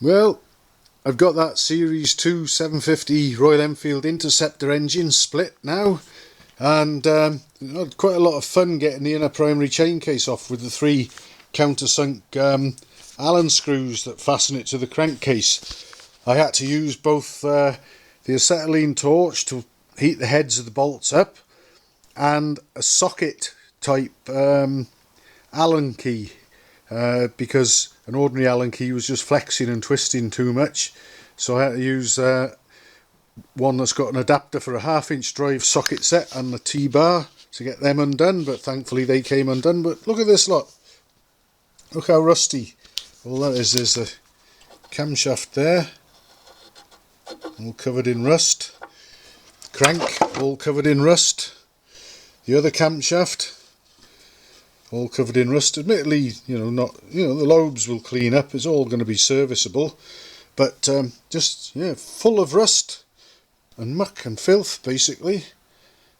Well, I've got that Series 2 750 Royal Enfield Interceptor engine split now, and I had quite a lot of fun getting the inner primary chain case off with the three countersunk Allen screws that fasten it to the crankcase. I had to use both the acetylene torch to heat the heads of the bolts up and a socket type Allen key, because an ordinary Allen key was just flexing and twisting too much, so I had to use one that's got an adapter for a 1/2 inch drive socket set and the T-bar to get them undone, but thankfully they came undone. But look at this lot, look how rusty. All that is, there's the camshaft there, all covered in rust, crank all covered in rust, the other camshaft all covered in rust. Admittedly, not the lobes will clean up, it's all going to be serviceable, but just full of rust and muck and filth basically.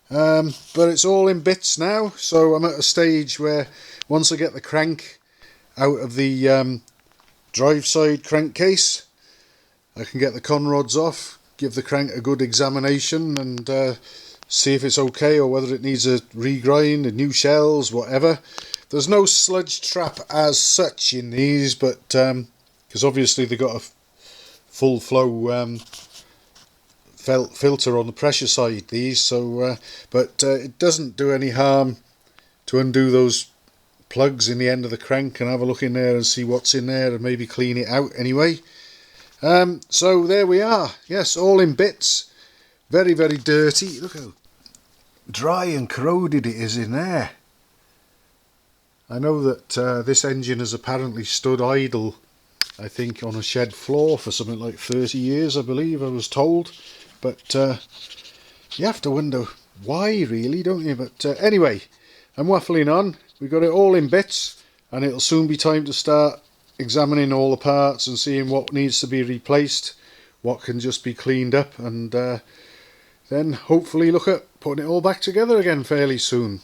But it's all in bits now, so I'm at a stage where once I get the crank out of the drive side crankcase, I can get the conrods off, give the crank a good examination and see if it's okay or whether it needs a regrind, new shells, whatever. There's no sludge trap as such in these, but because obviously they've got a full flow filter on the pressure side, these, so but it doesn't do any harm to undo those plugs in the end of the crank and have a look in there and see what's in there and maybe clean it out anyway. So there we are, yes, all in bits, very very dirty. Look how dry and corroded it is in there. I know that this engine has apparently stood idle, I think, on a shed floor for something like 30 years, I believe I was told, but you have to wonder why, really, don't you? But anyway, I'm waffling on. We've got it all in bits, and it'll soon be time to start examining all the parts and seeing what needs to be replaced, what can just be cleaned up, and then hopefully look at putting it all back together again fairly soon.